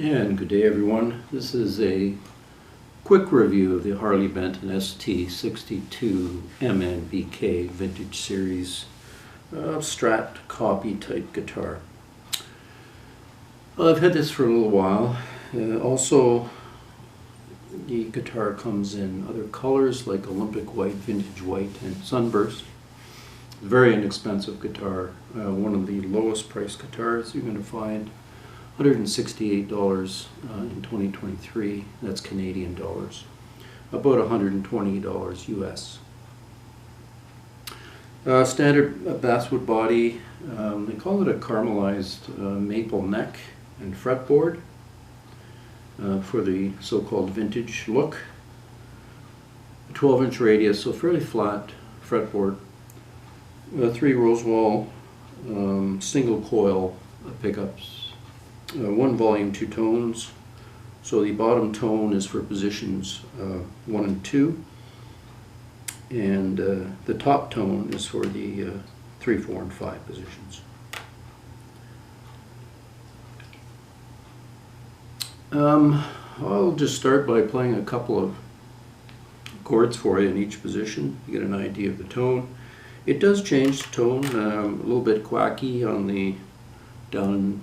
And good day everyone. This is a quick review of the Harley Benton ST-62 MNBK Vintage Series Strat copy type guitar. I've had this for a little while. Also, the guitar comes in other colors like Olympic White, Vintage White, and Sunburst. Very inexpensive guitar. One of the lowest priced guitars you're going to find. $168 in 2023, that's Canadian dollars, about $120 US. Standard basswood body, they call it a caramelized maple neck and fretboard for the so-called vintage look. A 12-inch radius, so fairly flat fretboard. 3 Rosewall single coil pickups. 1 volume, 2 tones. So the bottom tone is for positions 1 and 2, and the top tone is for the 3, 4, and 5 positions. I'll just start by playing a couple of chords for you in each position. You get an idea of the tone. It does change the tone, a little bit quacky on the down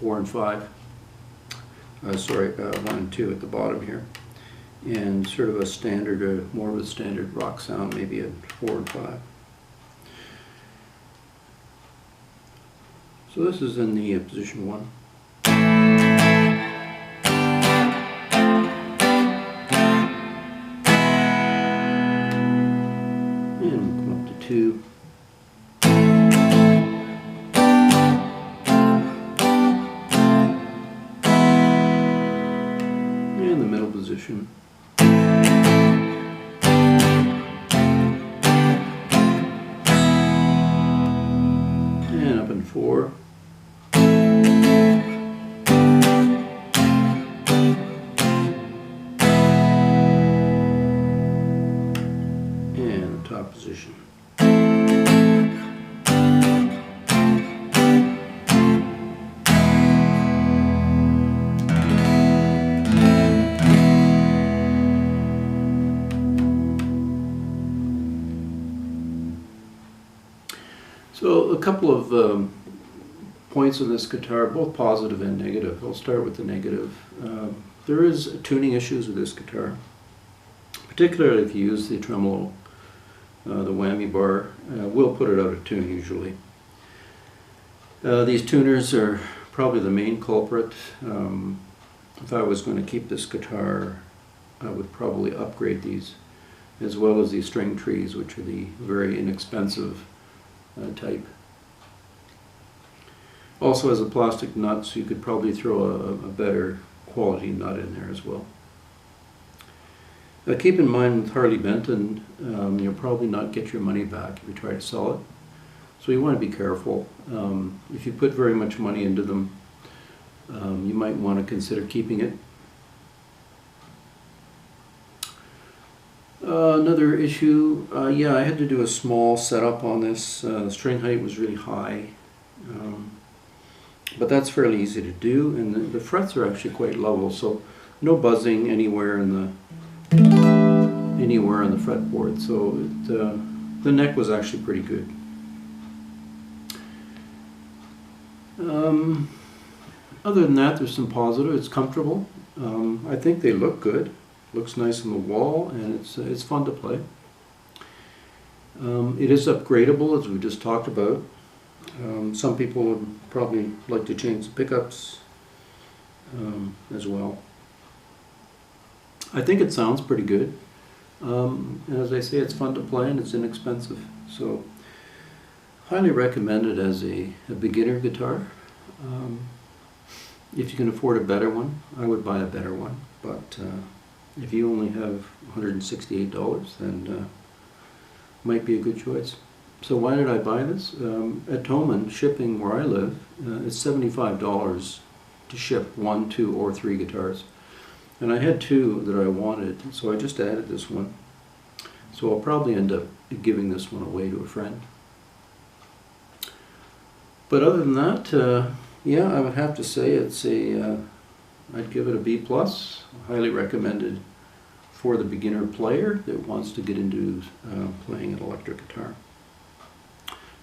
4 and 5, 1 and 2 at the bottom here, and sort of a standard, more of a standard rock sound maybe at 4 and 5. So this is in the position 1. And we'll come up to 2. In the middle position. And up in 4. And the top position. So a couple of points on this guitar, both positive and negative. I'll start with the negative. There is tuning issues with this guitar, particularly if you use the tremolo. The whammy bar will put it out of tune usually. These tuners are probably the main culprit. If I was going to keep this guitar, I would probably upgrade these, as well as these string trees, which are the very inexpensive type. Also has a plastic nut, so you could probably throw a better quality nut in there as well. Keep in mind with Harley Benton, you'll probably not get your money back if you try to sell it. So you want to be careful. If you put very much money into them, you might want to consider keeping it. Another issue, yeah, I had to do a small setup on this. The string height was really high, but that's fairly easy to do, and the frets are actually quite level, so no buzzing anywhere in the fretboard. So the neck was actually pretty good. Other than that, there's some positive. It's comfortable. I think they look good. Looks nice on the wall, and it's fun to play. It is upgradable, as we just talked about. Some people would probably like to change the pickups as well. I think it sounds pretty good. And as I say, it's fun to play and it's inexpensive. So, highly recommend it as a beginner guitar. If you can afford a better one, I would buy a better one. But if you only have $168, then might be a good choice. So why did I buy this? At Thomann, shipping where I live, it's $75 to ship 1, 2, or 3 guitars. And I had 2 that I wanted, so I just added this one. So I'll probably end up giving this one away to a friend. But other than that, yeah, I would have to say it's a I'd give it a B+. Highly recommended for the beginner player that wants to get into playing an electric guitar.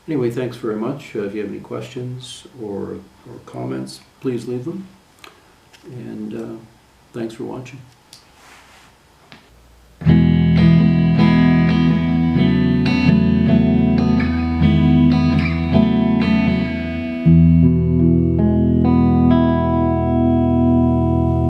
Anyway, thanks very much. If you have any questions or comments, please leave them. And thanks for watching.